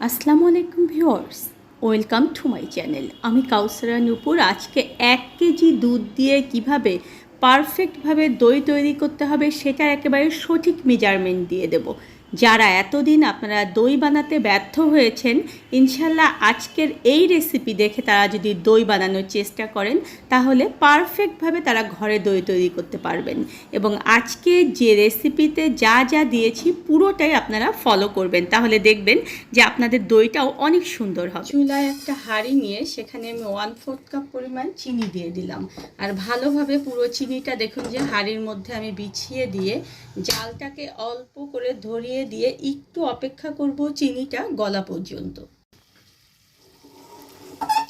আসসালামু আলাইকুম viewers, welcome to my channel. আমি কাউসারা নূপুর। আজকে 1 কেজি দুধ দিয়ে কিভাবে পারফেক্টভাবে দই তৈরি করতে হবে সেটার একেবারে সঠিক মেজারমেন্ট দিয়ে দেব। যারা এতদিন আপনারা দই বানাতে ব্যর্থ হয়েছেন, ইনশাল্লাহ আজকের এই রেসিপি দেখে তারা যদি দই বানানোর চেষ্টা করেন তাহলে পারফেক্টভাবে তারা ঘরে দই তৈরি করতে পারবেন। এবং আজকে যে রেসিপিতে যা যা দিয়েছি পুরোটাই আপনারা ফলো করবেন, তাহলে দেখবেন যে আপনাদের দইটাও অনেক সুন্দর হবে। চুলায় একটা হাঁড়ি নিয়ে সেখানে আমি 1/4 কাপ পরিমাণ চিনি দিয়ে দিলাম। আর ভালোভাবে পুরো চিনিটা দেখুন যে হাঁড়ির মধ্যে আমি বিছিয়ে দিয়ে জালটাকে অল্প করে ধরিয়ে দিয়ে একটু অপেক্ষা করব চিনিটা গলা পর্যন্ত।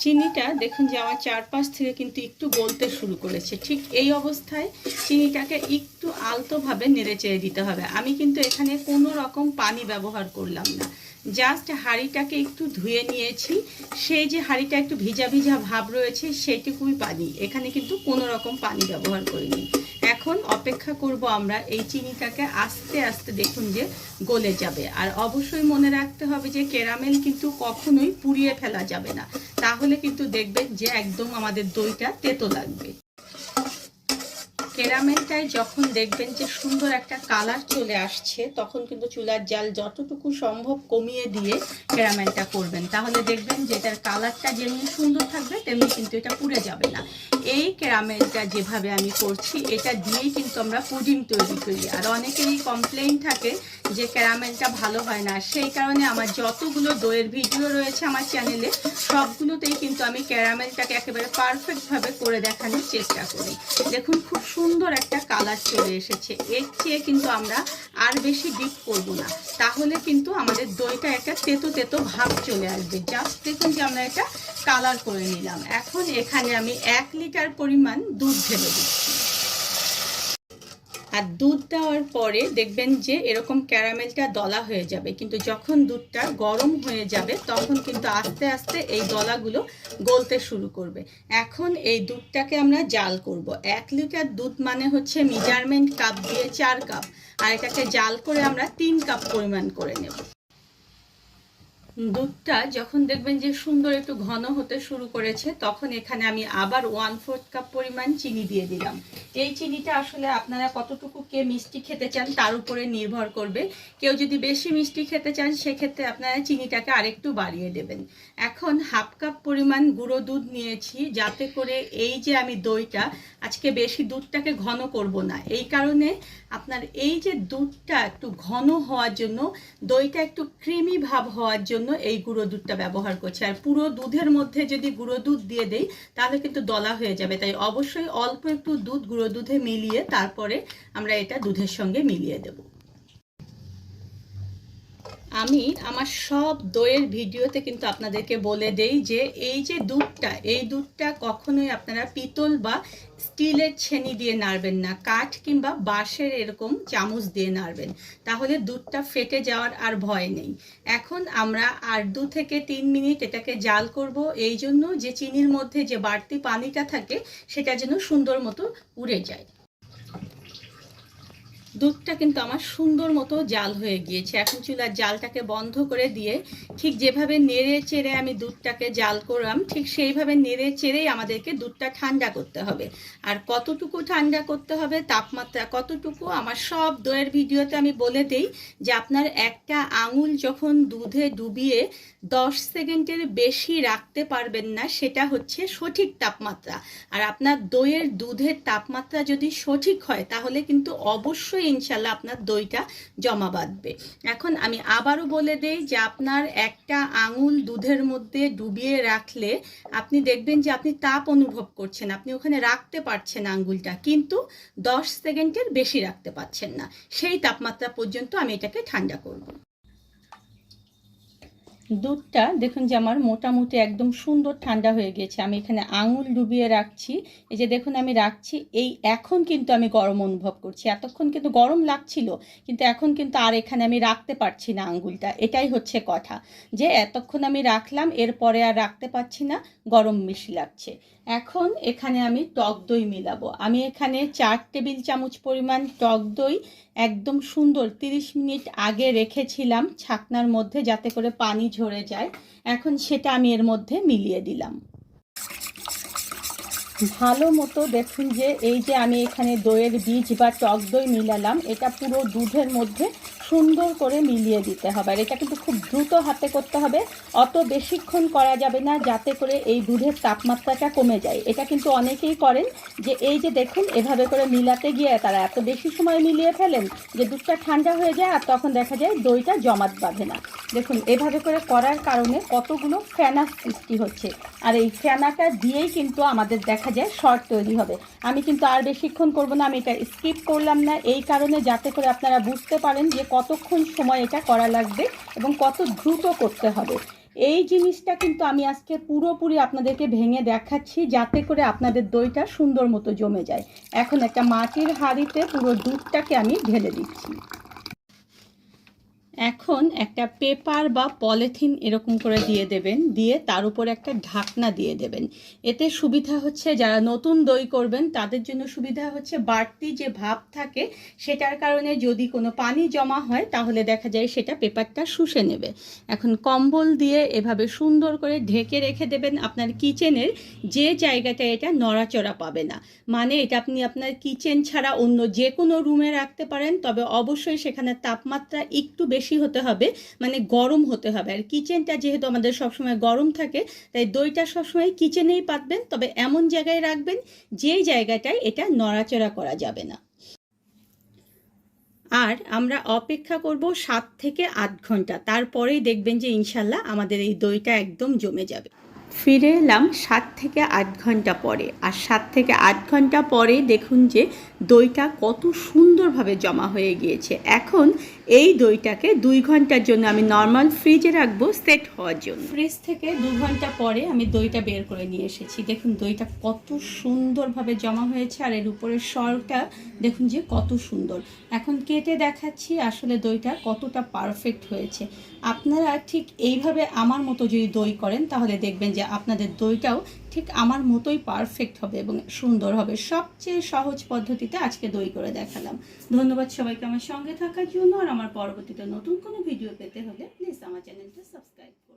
চিনিটা দেখুন যে আমার চারপাশ থেকে কিন্তু একটু গলতে শুরু করেছে। ঠিক এই অবস্থায় চিনিটাকে একটু আলতোভাবে নেড়ে চেড়ে দিতে হবে। আমি কিন্তু এখানে কোনো রকম পানি ব্যবহার করলাম না, জাস্ট হাঁড়িটাকে একটু ধুয়ে নিয়েছি। সেই যে হাঁড়িটা একটু ভিজা ভিজা ভাব রয়েছে সেইটুকুই পানি, এখানে কিন্তু কোনো রকম পানি ব্যবহার করিনি। এখন অপেক্ষা করব আমরা এই চিনিটাকে আস্তে আস্তে দেখুন যে গলে যাবে। আর অবশ্যই মনে রাখতে হবে যে ক্যারামেল কিন্তু কখনোই পুড়িয়ে ফেলা যাবে না, তাহলে কিন্তু দেখবেন যে একদম আমাদের দইটা তেতো লাগবে। ক্যারামেলটায় যখন দেখবেন যে সুন্দর একটা কালার চলে আসছে তখন কিন্তু চুলার জাল যতটুকু সম্ভব কমিয়ে দিয়ে ক্যারামেলটা করবেন, তাহলে দেখবেন যে এটার কালারটা যেমনি সুন্দর থাকবে তেমনি কিন্তু এটা পুড়ে যাবে না। এই ক্যারামেলটা যেভাবে আমি করছি এটা দিয়েই কিন্তু আমরা পুডিং তৈরি করি। আর অনেকেরই কমপ্লেইন থাকে যে ক্যারামেলটা ভালো হয় না, সেই কারণে আমার যতগুলো দইয়ের ভিডিও রয়েছে আমার চ্যানেলে সবগুলোতেই কিন্তু আমি ক্যারামেলটাকে একেবারে পারফেক্টভাবে করে দেখানোর চেষ্টা করি। দেখুন খুব সুন্দর একটা কালার চলে এসেছে। এর চেয়ে কিন্তু আমরা আর বেশি ডিপ করব না, তাহলে কিন্তু আমাদের দইটা একটা তেতো তেতো ভাব চলে আসবে। জাস্ট দেখুন যে আমরা এটা কালার করে নিলাম। এখন এখানে আমি 1 লিটার পরিমাণ দুধ ঢেলে দিচ্ছি। আর দুধ দেওয়ার পরে দেখবেন যে এরকম ক্যারামেলটা দলা হয়ে যাবে, কিন্তু যখন দুধটা গরম হয়ে যাবে তখন কিন্তু আস্তে আস্তে এই দলাগুলো গলতে শুরু করবে। এখন এই দুধটাকে আমরা জাল করব। 1 লিটার দুধ মানে হচ্ছে মেজারমেন্ট কাপ দিয়ে 4 কাপ, আর এটাকে জাল করে আমরা 3 কাপ পরিমাণ করে নেব। দুধটা যখন দেখবেন যে সুন্দর একটু ঘন হতে শুরু করেছে তখন এখানে আমি আবার 1/4 কাপ পরিমাণ চিনি দিয়ে দিলাম। এই চিনিটা আসলে আপনারা কতটুকু কে মিষ্টি খেতে চান তার উপরে নির্ভর করবে। কেউ যদি বেশি মিষ্টি খেতে চান সেক্ষেত্রে আপনারা চিনিটাকে আরেকটু বাড়িয়ে দেবেন। এখন 1/2 কাপ পরিমাণ গুঁড়ো দুধ নিয়েছি, যাতে করে এই যে আমি দইটা আজকে বেশি দুধটাকে ঘন করব না, এই কারণে আপনার এই যে দুধটা একটু ঘন হওয়ার জন্য, দইটা একটু ক্রিমি ভাব হওয়ার জন্য এই গুঁড়ো দুধটা ব্যবহার করছি। আর পুরো দুধের মধ্যে যদি গুঁড়ো দুধ দিয়ে দেই তাহলে কিন্তু দলা হয়ে যাবে, তাই অবশ্যই অল্প একটু দুধ গুঁড়ো দুধে মিলিয়ে তারপরে আমরা এটা দুধের সঙ্গে মিলিয়ে দেব। আমি আমার সব দইয়ের ভিডিওতে কিন্তু আপনাদেরকে বলে দেই যে এই যে দুধটা, এই দুধটা কখনোই আপনারা পিতল বা স্টিলের ছেনি দিয়ে নাড়বেন না, কাঠ কিংবা বাঁশের এরকম চামচ দিয়ে নাড়বেন, তাহলে দুধটা ফেটে যাওয়ার আর ভয় নেই। এখন আমরা আর 2 থেকে 3 মিনিট এটাকে জাল করব, এই জন্য যে চিনির মধ্যে যে বাড়তি পানিটা থাকে সেটা যেন সুন্দর মতো উড়ে যায়। দুধটা কিন্তু আমার সুন্দর মতো জাল হয়ে গিয়েছে। এখন চুলার জালটাকে বন্ধ করে দিয়ে ঠিক যেভাবে নেড়ে চেড়ে আমি দুধটাকে জাল করলাম ঠিক সেইভাবে নেড়ে চেড়েই আমাদেরকে দুধটা ঠান্ডা করতে হবে। আর কতটুকু ঠান্ডা করতে হবে, তাপমাত্রা কতটুকু, আমার সব দইয়ের ভিডিওতে আমি বলে দেই যে আপনার একটা আঙুল যখন দুধে ডুবিয়ে 10 সেকেন্ডের বেশি রাখতে পারবেন না, সেটা হচ্ছে সঠিক তাপমাত্রা। আর আপনার দইয়ের দুধের তাপমাত্রা যদি সঠিক হয় তাহলে কিন্তু অবশ্যই ইনশাল্লাহ আপনার দইটা জমা বাঁধবে। এখন আমি আবারও বলে দেই যে আপনার একটা আঙুল দুধের মধ্যে ডুবিয়ে রাখলে আপনি দেখবেন যে আপনি তাপ অনুভব করছেন, আপনি ওখানে রাখতে পারছেন আঙুলটা, কিন্তু 10 সেকেন্ডের বেশি রাখতে পারছেন না। সেই তাপমাত্রা পর্যন্ত আমি এটাকে ঠান্ডা করব। দুধটা দেখুন যে আমার মোটামুটি একদম সুন্দর ঠান্ডা হয়ে গেছে। আমি এখানে আঙুল ডুবিয়ে রাখছি, এই যে দেখুন আমি রাখছি, এই এখন কিন্তু আমি গরম অনুভব করছি। এতক্ষণ কিন্তু গরম লাগছিল, কিন্তু এখন কিন্তু আর এখানে আমি রাখতে পারছি না আঙুলটা। এটাই হচ্ছে কথা, যে এতক্ষণ আমি রাখলাম এরপরে আর রাখতে পারছি না, গরম বেশি লাগছে। এখন এখানে আমি টক দই মিলাবো। আমি এখানে 4 টেবিল চামচ পরিমাণ টক দই একদম সুন্দর 30 মিনিট আগে রেখেছিলাম ছাকনার মধ্যে, যাতে করে পানি ঝরে যায়। এখন সেটা আমি এর মধ্যে মিলিয়ে দিলাম। ভালো মতো দেখুন যে এই যে আমি এখানে দইয়ের বীজ বা টক দই মিলালাম, এটা পুরো দুধের মধ্যে সুন্দর করে মিলিয়ে দিতে হবে। আর এটা কিন্তু খুব দ্রুত হাতে করতে হবে, অত বেশিক্ষণ করা যাবে না, যাতে করে এই দুধের তাপমাত্রাটা কমে যায়। এটা কিন্তু অনেকেই করেন যে এই যে দেখুন এভাবে করে মিলাতে গিয়ে তারা এত বেশি সময় মিলিয়ে ফেলেন যে দুধটা ঠান্ডা হয়ে যায়, আর তখন দেখা যায় দইটা জমাট বাঁধে না। দেখুন এভাবে করে করার কারণে কতগুলো ফেনা সৃষ্টি হচ্ছে, আর এই ফেনাটা দিয়েই কিন্তু আমাদের দেখা যায় শর্ট তৈরি হবে। আমি কিন্তু আর বেশিক্ষণ করব না, আমি এটা স্কিপ করলাম না এই কারণে, যাতে করে আপনারা বুঝতে পারেন যে কতক্ষণ সময় এটা করা লাগবে এবং কত দ্রুত করতে হবে। এই জিনিসটা কিন্তু আমি আজকে পুরোপুরি আপনাদেরকে ভেঙে দেখাচ্ছি, যাতে করে আপনাদের দইটা সুন্দর মতো জমে যায়। এখন একটা মাটির হাঁড়িতে পুরো দুধটাকে আমি ঢেলে দিচ্ছি। এখন একটা পেপার বা পলিথিন এরকম করে দিয়ে দেবেন, দিয়ে তার উপর একটা ঢাকনা দিয়ে দেবেন। এতে সুবিধা হচ্ছে যারা নতুন দই করবেন তাদের জন্য সুবিধা হচ্ছে বাড়তি যে ভাপ থাকে সেটার কারণে যদি কোনো পানি জমা হয় তাহলে দেখা যায় সেটা পেপারটা শুষে নেবে। এখন কম্বল দিয়ে এভাবে সুন্দর করে ঢেকে রেখে দেবেন আপনার কিচেনের যে জায়গাটা এটা নড়াচড়া পাবে না। মানে এটা আপনি আপনার কিচেন ছাড়া অন্য যে কোনো রুমে রাখতে পারেন, তবে অবশ্যই সেখানে তাপমাত্রা একটু বেশি হতে হবে, মানে গরম হতে হবে। আর কিচেনটা যেহেতু আমাদের সবসময় গরম থাকে, তাই দইটা সবসময় কিচেনেই পাতবেন, তবে এমন জায়গায় রাখবেন যেই জায়গাটায় এটা নড়াচড়া করা যাবে না। আর আমরা অপেক্ষা করব 7 থেকে 8 ঘন্টা, তারপরেই দেখবেন যে ইনশাল্লাহ আমাদের এই দইটা একদম জমে যাবে। ফিরে এলাম 7 থেকে 8 ঘন্টা পরে, আর 7 থেকে 8 ঘন্টা পরে দেখুন যে দইটা কত সুন্দরভাবে জমা হয়ে গিয়েছে। এখন এই দইটাকে 2 ঘন্টার জন্য আমি নর্মাল ফ্রিজে রাখবো সেট হওয়ার জন্য। ফ্রিজ থেকে 2 ঘন্টা পরে আমি দইটা বের করে নিয়ে এসেছি। দেখুন দইটা কত সুন্দরভাবে জমা হয়েছে, আর এর উপরের সরটা দেখুন যে কত সুন্দর। এখন কেটে দেখাচ্ছি আসলে দইটা কতটা পারফেক্ট হয়েছে। আপনারা ঠিক এইভাবে আমার মতো যদি দই করেন তাহলে দেখবেন যে আপনাদের দইটাও ঠিক আমার মতোই পারফেক্ট হবে এবং সুন্দর হবে। সবচেয়ে সহজ পদ্ধতিতে আজকে দই করে দেখালাম। ধন্যবাদ সবাইকে আমার সঙ্গে থাকার জন্য। আর আমার পরবর্তীতে নতুন কোনো ভিডিও পেতে হলে প্লিজ আমার চ্যানেলটা সাবস্ক্রাইব করুন।